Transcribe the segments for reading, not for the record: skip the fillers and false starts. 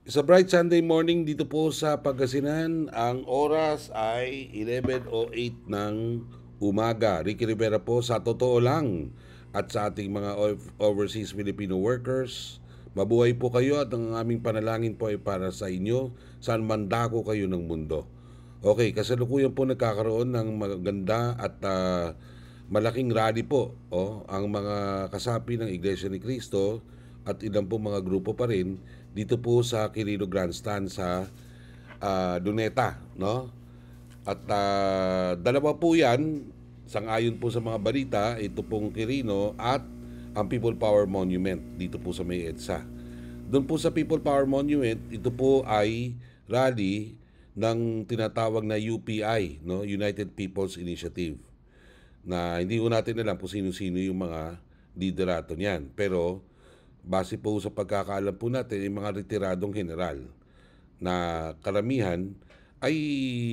Sa bright Sunday morning dito po sa Pangasinan, ang oras ay 11:08 ng umaga. Ricky Rivera po sa totoo lang at sa ating mga overseas Filipino workers. Mabuhay po kayo at ang aming panalangin po ay para sa inyo saan man dako kayo ng mundo. Okay, kasalukuyan po nagkakaroon ng maganda at malaking rally po ang mga kasapi ng Iglesia ni Cristo at ilang po mga grupo pa rin dito po sa Quirino Grandstand sa Luneta, no? At dalawa po 'yan sangayon po sa mga balita, ito pong Quirino at ang People Power Monument dito po sa May EDSA. Doon po sa People Power Monument, ito po ay rally ng tinatawag na UPI, no? United People's Initiative, na hindi ko natin alam kung sino-sino yung mga liderato niyan. Pero base po sa pagkakaalam po natin, yung mga retiradong general na karamihan ay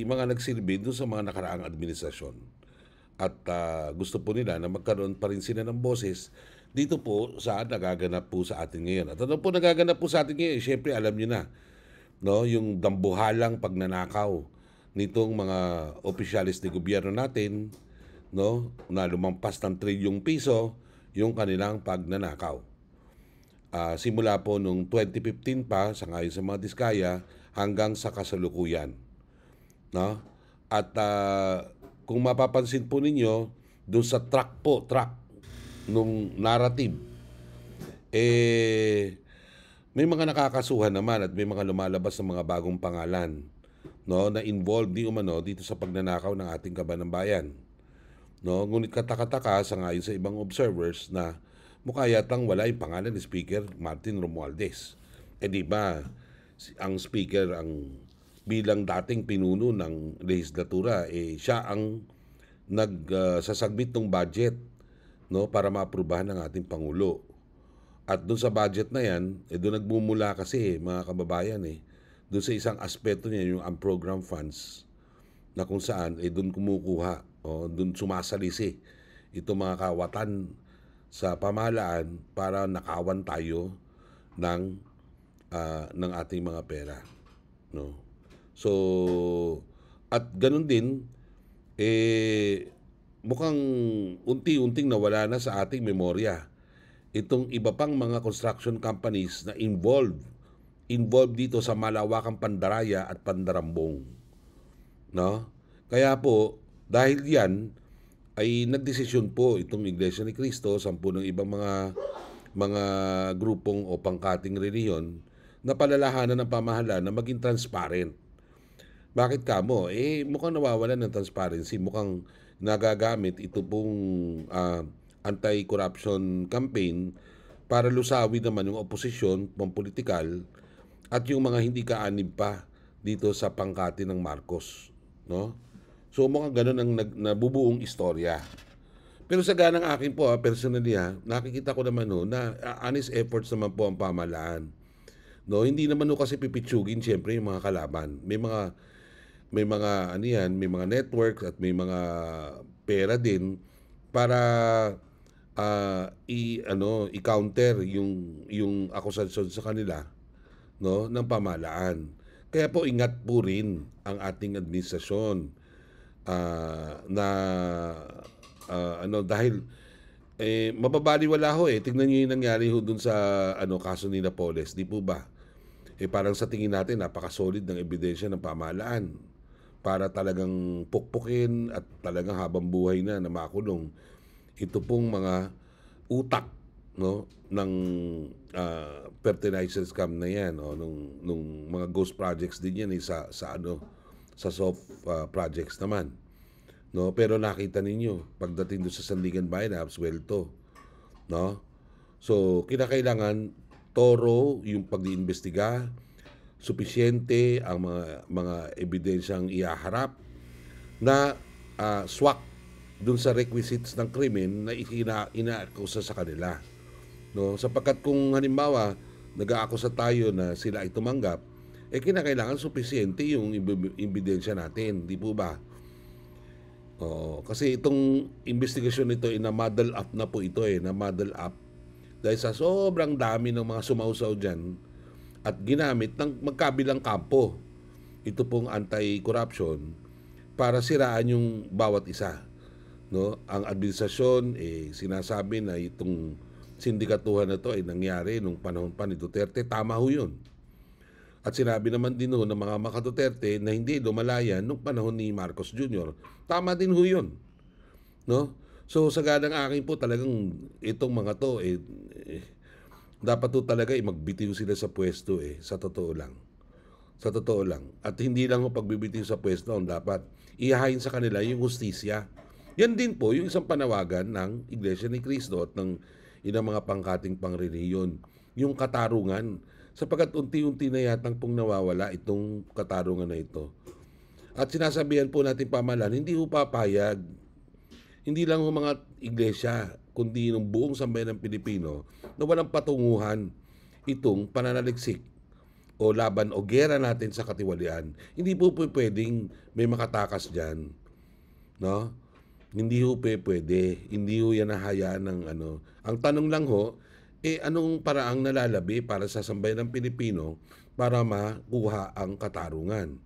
mga nagsilbi doon sa mga nakaraang administrasyon. At gusto po nila na magkaroon pa rin sila ng boses dito po sa nagaganap po sa atin ngayon. At ano po nagaganap po sa atin ngayon? Siyempre, alam nyo na, no? Yung dambuhalang pagnanakaw nitong mga opisyalis ng gobyerno natin, no? Na lumampas ng trilyong piso yung kanilang pagnanakaw. Simula po nung 2015 pa, sa ngayon sa mga diskaya, hanggang sa kasalukuyan. No? At kung mapapansin po ninyo, doon sa track nung narrative, may mga nakakasuhan naman at may mga lumalabas ng mga bagong pangalan, no, na involved di umano dito sa pagnanakaw ng ating kaban ng bayan. No, ngunit katakataka sa ngayon sa ibang observers na mukha yatang wala yung pangalan ni Speaker Martin Romualdez. Di ba, ang Speaker, ang bilang dating pinuno ng legislatura, siya ang nagsasubmit ng budget, no, para maaprubahan ng ating Pangulo. At doon sa budget na yan, doon nagmumula kasi mga kababayan doon sa isang aspeto niya, yung unprogrammed funds, na kung saan doon kumukuha o doon sumasalisi ito mga kawatan sa pamahalaan para nakawan tayo ng ng ating mga pera, no. So at ganun din, mukhang unti-unting nawala na sa ating memorya itong iba pang mga construction companies na involved dito sa malawakang pandaraya at pandarambong, no? Kaya po, dahil yan, ay nagdesisyon po itong Iglesia ni Cristo, sampu ng ibang mga grupong o pangkating reliyon na palalahanan ng pamahalaan na maging transparent. Bakit kamo? Mukhang nawawalan ng transparency, mukhang nagagamit ito pong anti-corruption campaign para lusawi naman yung oposisyon, pampolitikal, at yung mga hindi kaanib pa dito sa pangkati ng Marcos, no? So mukhang ganun ang nabubuong istorya. Pero sa ganang akin po, personally nakikita ko naman na honest efforts naman po ang pamahalaan. No, hindi naman kasi pipitsugin siyempre yung mga kalaban. May mga ano yan, may mga networks at may mga pera din para i-counter yung akusasyon sa kanila, no, ng pamahalaan. Kaya po ingat po rin ang ating administrasyon na dahil mababaliwala ho tignan niyo yung nangyari ho dun sa kaso ni Napoles, di po ba? Parang sa tingin natin napaka-solid ng ebidensya ng pamahalaan para talagang pukpukin at talagang habang buhay na makulong ito pong mga utak, no, ng fertilizer scam na yan, nung mga ghost projects din yan sa soft projects naman, no. Pero nakita ninyo pagdating doon sa Sandigan Bayan, absuelto, no. So kinakailangan toro yung pag-iimbestiga, supisyente ang mga ebidensyang ihaharap na swak dun sa requisites ng krimen na inaakusa sa kanila, no. Sapagkat kung halimbawa nag-aakusa tayo na sila ay tumanggap, kinakailangan supisyente yung ebidensya natin, di po ba? Kasi itong investigasyon nito na-muddle up na po ito na muddle up dahil sa sobrang dami ng mga sumausaw dyan at ginamit ng magkabilang kampo. Ito pong anti-corruption para siraan yung bawat isa. No? Ang administrasyon sinasabi na itong sindikatuhan na to ay nangyari nung panahon pa ni Duterte. Tama ho yun. At sinabi naman din ho ng mga maka-Duterte na hindi lumalayan nung panahon ni Marcos Jr. Tama din ho yun. No? So sa ganang akin po talagang itong mga to dapat to talaga magbitiw sila sa pwesto sa totoo lang. Sa totoo lang. At hindi lang ho pagbibitiw sa pwesto ang dapat ihahain sa kanila yung hustisya. Yan din po yung isang panawagan ng Iglesia ni Cristo at ng ilang mga pangkating pangreliyon. Yung katarungan. Sapagkat unti-unti na yatang pong nawawala itong katarungan na ito. At sinasabihan po natin pamahalaan, hindi ho papayag. Hindi lang ho mga iglesia, kundi ng buong sambayan ng Pilipino na walang patunguhan itong pananaliksik o laban o gera natin sa katiwalian. Hindi po pwedeng may makatakas dyan. No? Hindi ho pwede. Hindi ho yan nahayaan ng ano. Ang tanong lang ho, anong paraang nalalabi para sa sambayan ng Pilipino para makuha ang katarungan?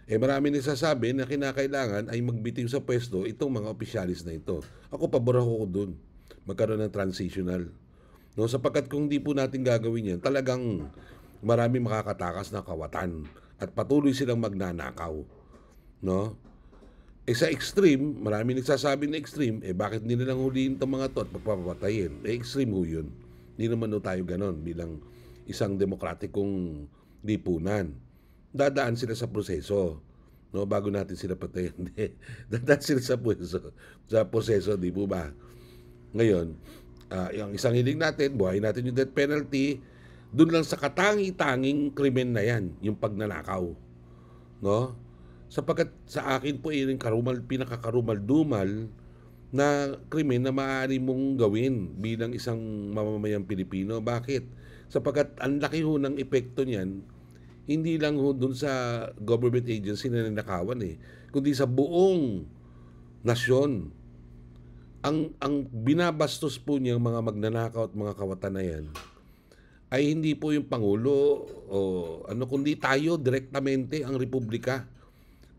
Marami nagsasabi na kinakailangan ay magbitiw sa pwesto itong mga opisyalis na ito. Ako, pabor ako doon. Magkaroon ng transitional. No, sapagkat kung hindi po natin gagawin yan, talagang marami makakatakas na kawatan at patuloy silang magnanakaw. No? Sa extreme, marami nagsasabi na extreme, bakit hindi nilang huliin itong mga to at pagpapatayin? Extreme ho yun. Hindi naman no tayo ganon bilang isang demokratikong lipunan. Dadaan sila sa proseso, no, bago natin sila patayin. Dadaan sila sa proseso, di po ba? Ngayon, yung isang hiling natin, buhayin natin yung death penalty, dun lang sa katangi-tanging krimen na yan, yung pagnanakaw. No? Sapagkat sa akin po yung pinakakarumal-dumal na krimen na maaari mong gawin bilang isang mamamayang Pilipino. Bakit? Sapagkat ang laki ho ng epekto niyan, hindi lang ho dun sa government agency na nanakawan kundi sa buong nasyon. Ang binabastos po niyang mga magnanakaw at mga kawatan na yan ay hindi po yung Pangulo kundi tayo direktamente ang Republika.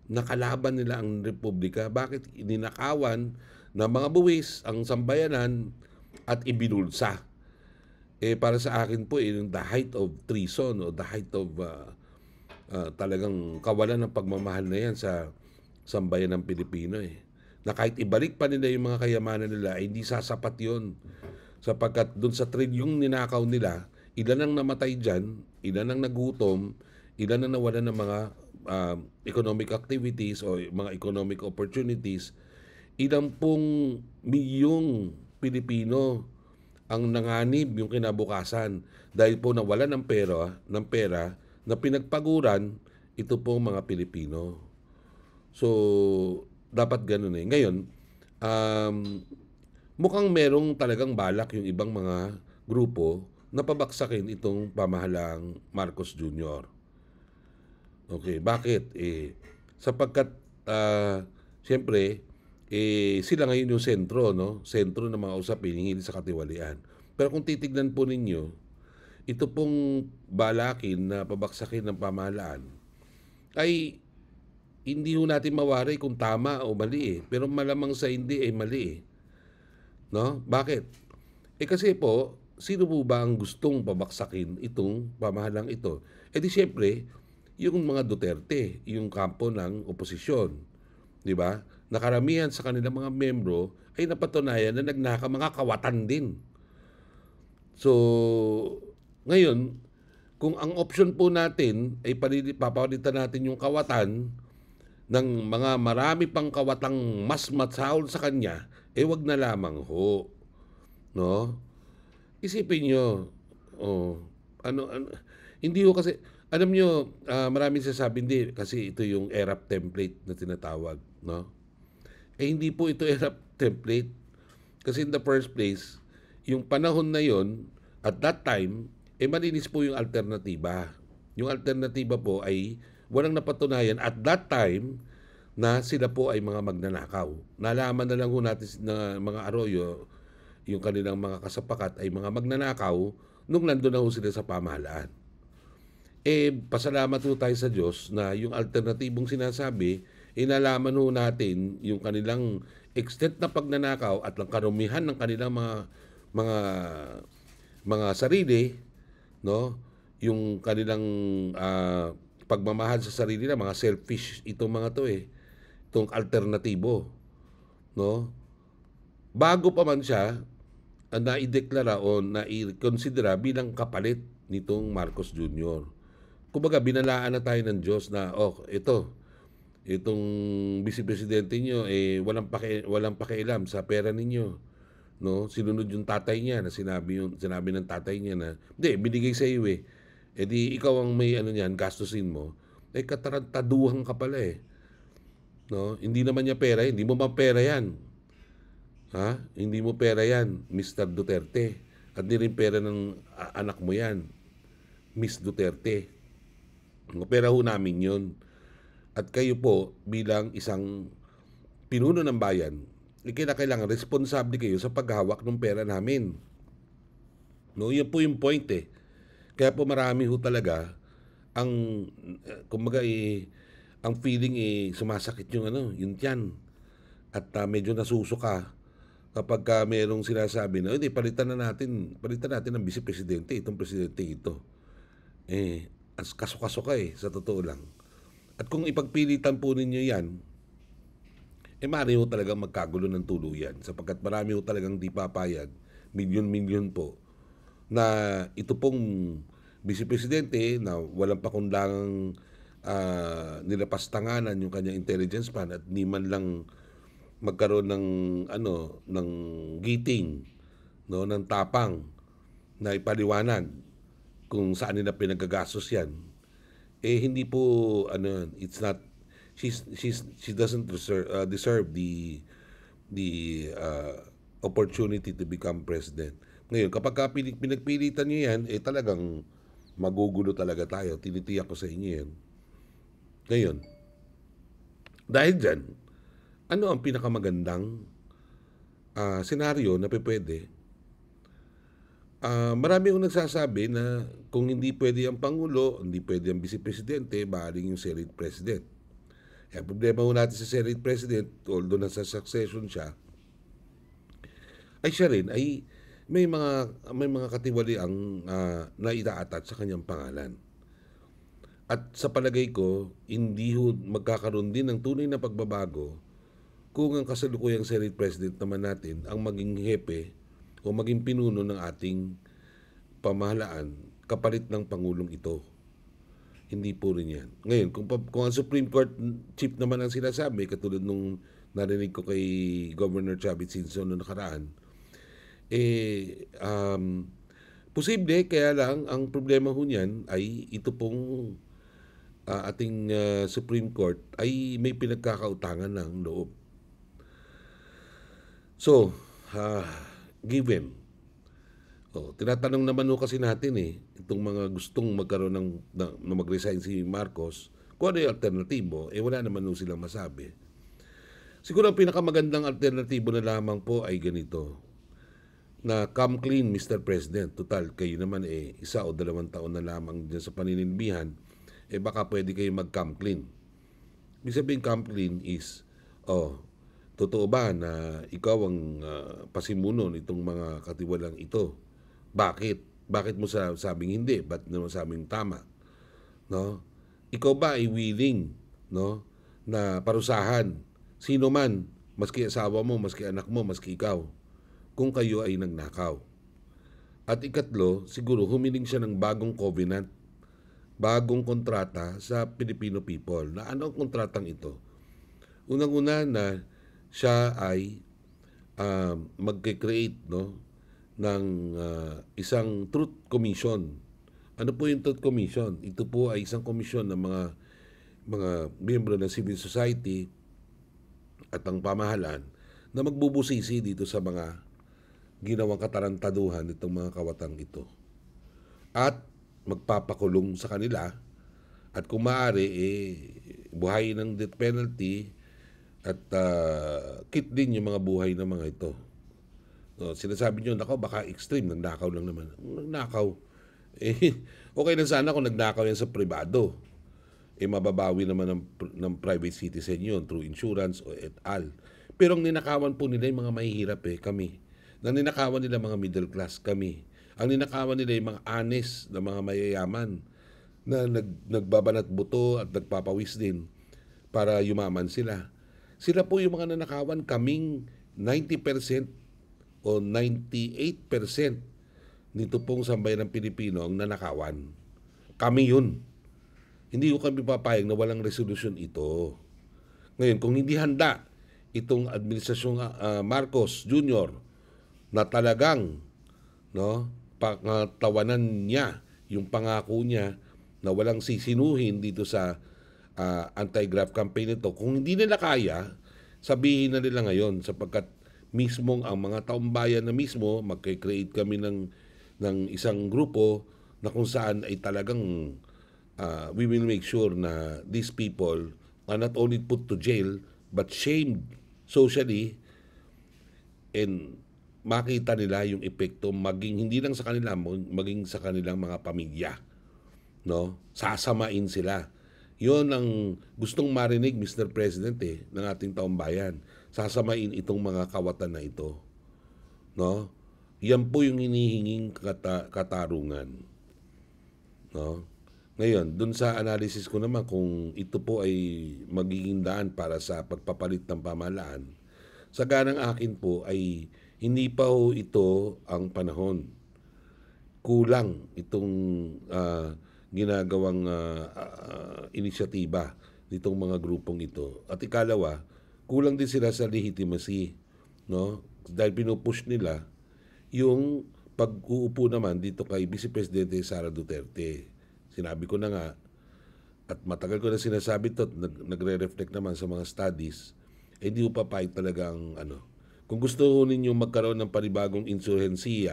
Nakalaban nila ang Republika. Bakit? Ninakawan na mga buwis ang sambayanan at ibinulsa. Para sa akin po, the height of treason o the height of talagang kawalan ng pagmamahal na yan sa sambayan ng Pilipino. Na kahit ibalik pa nila yung mga kayamanan nila, hindi sasapat yun. Sapagkat dun sa trilyong ninakaw nila, ilan ang namatay dyan, ilan ang nagutom, ilan ang nawalan ng mga economic activities o mga economic opportunities, ilang pong milyong Pilipino ang nanganib yung kinabukasan dahil po nawalan ng pera na pinagpaguran ito pong mga Pilipino. So, dapat ganun Ngayon, mukhang merong talagang balak yung ibang mga grupo na pabaksakin itong pamahalang Marcos Jr. Okay, bakit? Sapagkat siyempre sila ngayon yung sentro, no? Sentro ng mga usapin hinggil sa katiwalian. Pero kung titignan po ninyo, ito pong balakin na pabaksakin ng pamahalaan ay hindi ho natin mawari kung tama o mali pero malamang sa hindi ay mali No? Bakit? Kasi po, sino po ba ang gustong pabaksakin itong pamahalang ito? Di siyempre, yung mga Duterte, yung kampo ng oposisyon. Di ba? Nakaramihan sa kanilang mga membro ay napatunayan na nagnaka mga kawatan din. So, ngayon, kung ang option po natin ay papalitan natin yung kawatan ng mga marami pang kawatang mas matsahol sa kanya, wag na lamang ho. No? Isipin nyo, hindi ho kasi, alam nyo, maraming sasabi, hindi, kasi ito yung ERAP template na tinatawag. No? Hindi po ito ERAP template. Kasi in the first place, yung panahon na yon at that time, malinis po yung alternatiba. Yung alternatiba po ay walang napatunayan at that time na sila po ay mga magnanakaw. Nalaman na lang ho natin na mga Arroyo, yung kanilang mga kasapakat ay mga magnanakaw nung nandun na ho sila sa pamahalaan. Pasalamat ho tayo sa Diyos na yung alternatibong sinasabi, nalaman ho natin yung kanilang extent na pagnanakaw at ang karumihan ng kanilang mga mga sarili, no? Yung kanilang pagmamahal sa sarili na mga selfish itong mga to itong alternatibo, no? Bago pa man siya naideklara o naikonsidera bilang kapalit nitong Marcos Jr. Kumbaga, binalaan na tayo ng Diyos na, itong vice presidente niyo, walang pakialam sa pera ninyo. No? Sinunod yung tatay niya na sinabi ng tatay niya na, hindi, binigay sa iyo eh. E di, ikaw ang may gastusin mo. Katarantaduhan ka pala eh. No? Hindi naman niya pera, hindi mo man pera yan. Ha? Hindi mo pera yan, Mr. Duterte. At di rin pera ng anak mo yan, Miss Duterte. Pera ho namin yun. At kayo po, bilang isang pinuno ng bayan, kailangan responsable kayo sa paghawak ng pera namin. No, yan po yung point eh. Kaya po marami ho talaga ang kumbaga ang feeling sumasakit yung tiyan. At medyo nasusuka kapag merong sinasabi na hindi palitan natin ng vice presidente itong presidente ito. Kaso-kaso ka sa totoo lang. At kung ipagpilitan po ninyo yan, marami ho talagang magkagulo ng tuluyan sapagkat marami ho talagang di papayag, milyon-milyon po, na ito pong vice presidente na walang pakundangang nilapastanganan yung kanyang intelligence pan at ni man lang magkaroon ng giting, no, ng tapang na ipaliwanag kung saan nila pinagagastos yan. Hindi po it's not she doesn't deserve the opportunity to become president. Ngayon, kapag pinagpilitan niyo yan, talagang magugulo talaga tayo. Tinitiyak ko sa inyo yan. Ngayon, dahil dyan, ano ang pinakamagandang senaryo na pwede? Marami yung nagsasabi na kung hindi pwede ang Pangulo, hindi pwede ang Vice Presidente, maaaring yung Senate President. Problema ho natin sa Senate President, although nasa succession siya, ay siya rin ay may mga katiwaliang na ita-attach sa kanyang pangalan. At sa palagay ko, hindi ho magkakaroon din ng tunay na pagbabago kung ang kasalukuyang Senate President naman natin ang maging hepe o maging pinuno ng ating pamahalaan kapalit ng Pangulong ito. Hindi po rin yan. Ngayon, kung ang Supreme Court Chief naman ang sinasabi, katulad nung narinig ko kay Governor Chavit Singson noong nakaraan, posible, kaya lang ang problema ho niyan ay ito pong ating Supreme Court ay may pinagkakautangan ng loob. So, given. Tinatanong naman kasi natin itong mga gustong magkaroon na mag-resign si Marcos, kung ano yung alternatibo, wala naman silang masabi. Siguro ang pinakamagandang alternatibo na lamang po ay ganito, na come clean Mr. President. Total, kayo naman 1 o 2 taon na lamang dyan sa paninilbihan, baka pwede kayo mag-come clean. Ibig sabihin come clean is, totoo ba na ikaw ang pasimuno nitong mga katiwalang ito? Bakit? Bakit mo sabing hindi? Ba't naman sabing tama? No? Ikaw ba ay willing, no, na parusahan sino man, maski asawa mo, maski anak mo, maski ikaw, kung kayo ay nagnakaw? At ikatlo, siguro humiling siya ng bagong covenant, bagong kontrata sa Filipino people. Na ano ang kontratang ito? Unang-una na siya ay magke-create, no, ng isang truth commission. Ano po yung truth commission? Ito po ay isang komisyon ng mga miyembro ng civil society at ang pamahalaan na magbubusisi dito sa mga ginawang katarantaduhan nitong mga kawatang ito. At magpapakulong sa kanila at kung maaari buhayin ng death penalty at kit din yung mga buhay ng mga ito. Sinasabi nyo, baka extreme, nagnakaw lang naman. Nagnakaw, Eh, okay na sana kung nagnakaw yan sa pribado. Mababawi naman ng private citizen yun through insurance o et al. Pero ang ninakawan po nila yung mga mahihirap kami. Ang ninakawan nila mga middle class, kami. Ang ninakawan nila yung mga honest na mga mayayaman na nagbabanat buto at nagpapawis din para yumaman sila. Sila po yung mga nanakawan, kaming 90% o 98% nito pong sambayan ng Pilipino ang nanakawan. Kami yun. Hindi ko kami papayag na walang resolusyon ito. Ngayon, kung hindi handa itong administrasyong Marcos Jr. na talagang pangatawanan niya yung pangako niya na walang sisinuhin dito sa anti-graft campaign nito, kung hindi nila kaya, sabihin na nila ngayon sapagkat mismong ang mga taumbayan na mismo magkikreate kami ng isang grupo na kung saan ay talagang we will make sure na these people are not only put to jail but shamed socially, and makita nila yung epekto maging hindi lang sa kanila, maging sa kanilang mga pamilya, sasamain sila. Yon ang gustong marinig, Mr. President, ng ating taumbayan. Sasamain itong mga kawatan na ito, yan po yung hinihinging katarungan, Ngayon, dun sa analysis ko naman, kung ito po ay magiging daan para sa pagpapalit ng pamahalaan, sa ganang akin po ay hindi pa ho ito ang panahon. Kulang itong ginagawang inisyatiba nitong mga grupong ito. At ikalawa, kulang din sila sa legitimacy, dahil pinupush nila yung pag-uupo naman dito kay Vice Presidente Sara Duterte. Sinabi ko na nga, at matagal ko na sinasabi ito, nagre-reflect naman sa mga studies, hindi ko papayag talagang Kung gusto ninyo magkaroon ng panibagong insurgency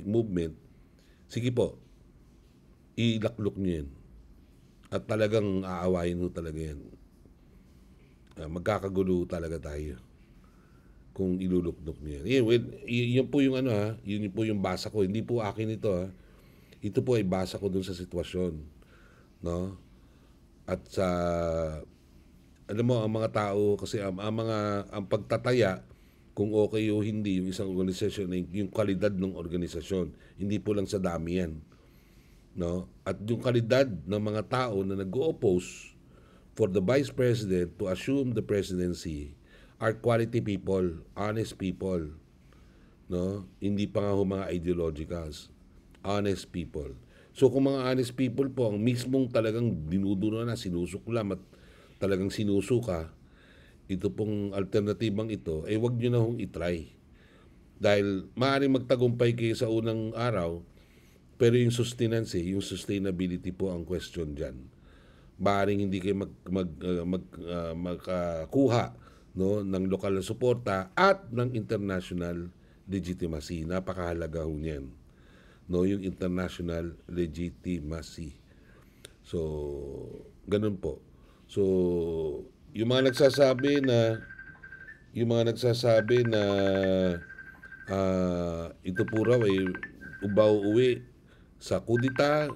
movement, sige po, ilaklok nyo yan. At talagang aawayin ho talaga yan. Magkakagulo talaga tayo kung iluluknok nyo yan. Yun po yung yun po yung basa ko. Hindi po akin ito Ito po ay basa ko dun sa sitwasyon, At sa alam mo, ang mga tao kasi ang pagtataya kung okay o hindi yung isang organisasyon, yung kalidad ng organisasyon, hindi po lang sa dami yan, At yung kalidad ng mga tao na nag-oppose for the Vice President to assume the presidency are quality people, honest people, Hindi pa nga mga ideologicals. Honest people. So kung mga honest people po, ang mismong talagang dinuduno na, sinusuklam at talagang sinusuka, ito pong alternatibang ito, wag nyo na hong itry. Dahil maaaring magtagumpay kayo sa unang araw, pero yung sustenance, yung sustainability po ang question dyan. Maaaring hindi kayo magkakuha ng lokal na suporta at ng international legitimacy. Napakahalaga ho niyan. Yung international legitimacy. So, ganun po. So, yung mga nagsasabi na ito po raw ay ubaw-uwi sa kudita,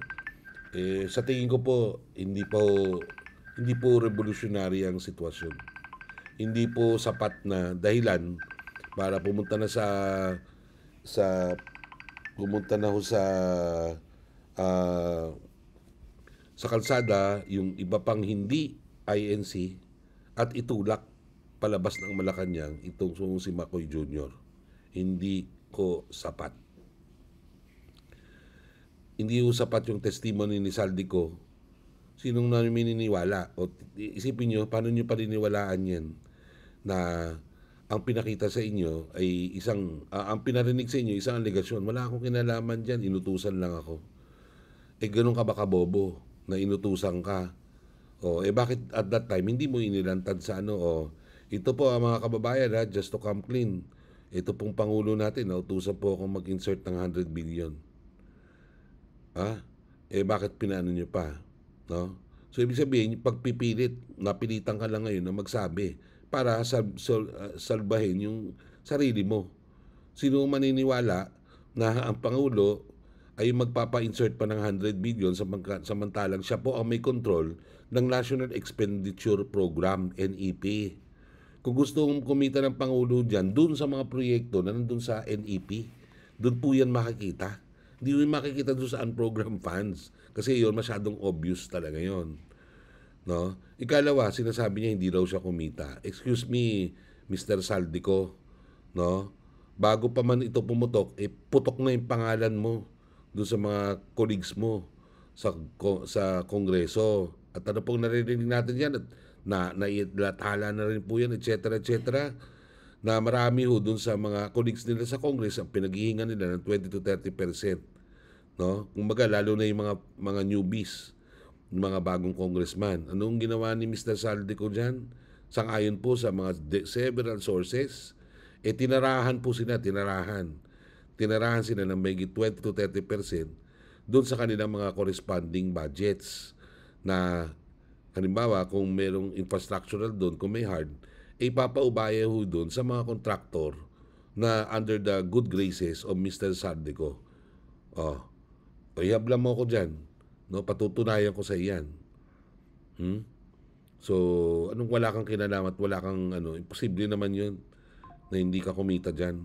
sa tingin ko po hindi po revolutionary ang sitwasyon. Hindi po sapat na dahilan para pumunta na ho sa kalsada yung iba pang hindi INC at itulak palabas ng Malacanang itong si Macoy Jr. Hindi ko sapat. Hindi ko sapat yung testimony ni Saldico. Sinong naniniwala? O isipin nyo, paano nyo paniniwalaan yan na ang pinakita sa inyo ay ang pinarinig sa inyo, isang alegasyon. Wala akong kinalaman dyan, inutusan lang ako. Ganun ka ba kabobo na inutusan ka? Bakit at that time, hindi mo inilantad sa ito po ang mga kababayan just to come clean. Ito pong Pangulo natin, utusan po akong mag-insert ng 100 billion. Bakit pinano nyo pa? So, ibig sabihin, pagpipilit, napilitan ka lang ngayon na magsabi para salbahin yung sarili mo. Sino maniniwala na ang Pangulo ay magpapa-insert pa ng 100 billion samantalang siya po ang may control ng National Expenditure Program, NEP. Kung gusto mong kumita ng Pangulo dyan, dun sa mga proyekto na nandun sa NEP, dun po yan makikita. Hindi mo makikita dun sa unprogrammed funds. Kasi yun, masyadong obvious talaga yun. No? Ikalawa, sinasabi niya hindi raw siya kumita. Excuse me, Mr. Saldico, no? Bago pa man ito pumutok, putok na yung pangalan mo doon sa mga colleagues mo sa Kongreso. At ano pong naririnig natin yan, at nailathala na rin po yan, etc. Na marami ho doon sa mga colleagues nila sa Congress ang pinaghihingan nila ng 20 to 30%. No? Kumbaga, lalo na yung mga newbies, yung mga bagong congressman. Anong ginawa ni Mr. Saldico dyan? Sangayon po sa mga several sources, tinarahan po sila, tinarahan sila ng may 20 to 30% doon sa kanilang mga corresponding budgets na halimbawa kung merong infrastructural doon, kung may hard, ipapaubaya ho doon sa mga kontraktor na under the good graces of Mr. Saldico. Ihabla mo ko dyan. No? Patutunayan ko sa iyan. So, anong wala kang kinalaman at wala kang imposible naman yun na hindi ka kumita dyan.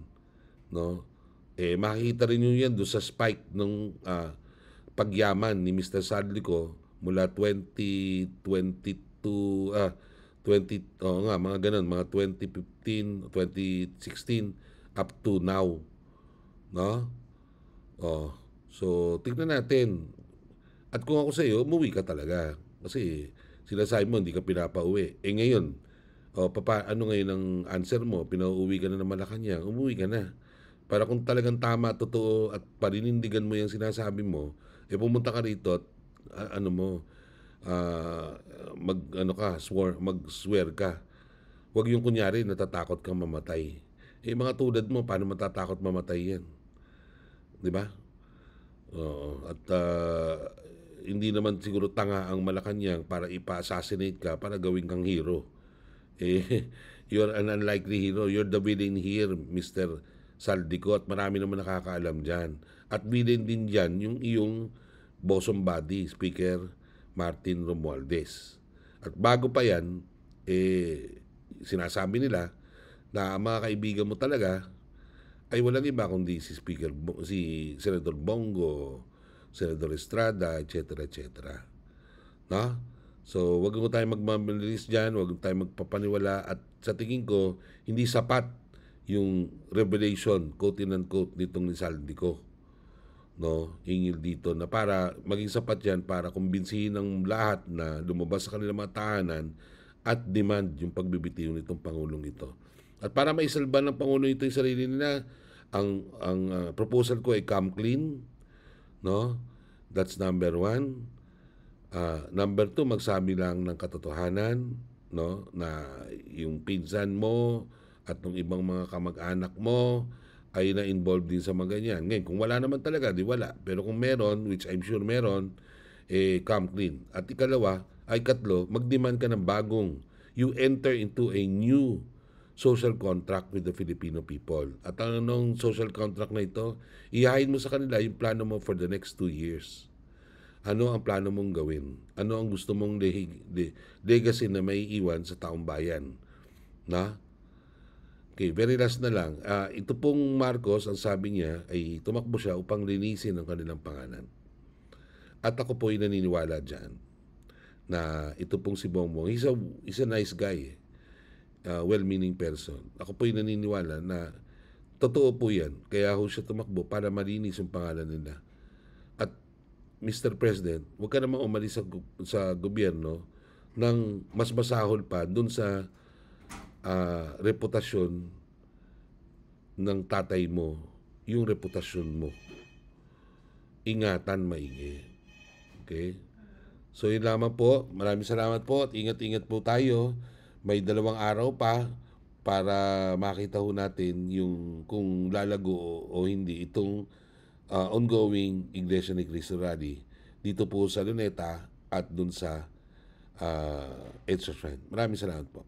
No? Makikita rin yun yan doon sa spike ng pagyaman ni Mr. Saldico mula 2022, mga ganun, mga 2015, 2016 up to now. No? So, tignan natin. At kung ako sa iyo, umuwi ka talaga. Kasi sinasabi mo, hindi ka pinapauwi. Ngayon, ano ngayon ang answer mo? Pinauwi ka na ng Malacanang, umuwi ka na. Para kung talagang tama, totoo, at parinindigan mo yung sinasabi mo, pumunta ka rito at mag-swear ka. Huwag yung kunyari, natatakot kang mamatay. Mga tulad mo, paano matatakot mamatay yan? Di ba? At hindi naman siguro tanga ang Malacanang para ipa-assassinate ka para gawin kang hero. You're an unlikely hero. You're the villain here, Mr. Saldico, at marami naman nakakaalam dyan. At villain din dyan yung iyong bosom body, Speaker Martin Romualdez. At bago pa yan, sinasabi nila na ang mga kaibigan mo talaga ay walang iba kundi si Senador Bongo, Senador Estrada, etc. No? So, wag mo tayo magmamalinis dyan, wag mo tayo magpapaniwala, at sa tingin ko, hindi sapat yung revelation, quote and unquote, nitong ni Saldico. No? Hingil dito na para maging sapat yan para kumbinsihin ng lahat na lumabas sa kanilang mga tahanan at demand yung pagbibitiw nitong Pangulong ito. At para maisalba ng Pangulo ito yung sarili nila, ang proposal ko ay come clean, no? That's number 1. Number 2, magsabi lang ng katotohanan, no? Na yung pinsan mo at ng ibang mga kamag-anak mo ay na-involved din sa mga ganyan. Ngayon, kung wala naman talaga, di wala. Pero kung meron, which I'm sure meron, come clean. At katlo, mag-demand ka ng bagong. You enter into a new social contract with the Filipino people. At anong social contract na ito? Ihahin mo sa kanila yung plano mo for the next 2 years. Ano ang plano mong gawin? Ano ang gusto mong legacy na may iwan sa taong bayan? Na? Okay, very last na lang. Ito pong Marcos, ang sabi niya, ay tumakbo siya upang linisin ang kanilang pangalan. At ako po ay naniniwala dyan na ito pong si Bongbong, he's a nice guy, well-meaning person. Ako po ay naniniwala na totoo po yan. Kaya ho siya tumakbo para malinis yung pangalan nila. At Mr. President, huwag ka namang umalis sa gobyerno ng mas masahol pa dun sa reputasyon ng tatay mo, yung reputasyon mo. Ingatan maigi. Okay? So yun lamang po. Maraming salamat po at ingat-ingat po tayo. May 2 araw pa para makita ho natin yung kung lalago o hindi itong ongoing Iglesia ni Cristo Rally dito po sa Luneta at dun sa EDSA Shrine. Maraming salamat po.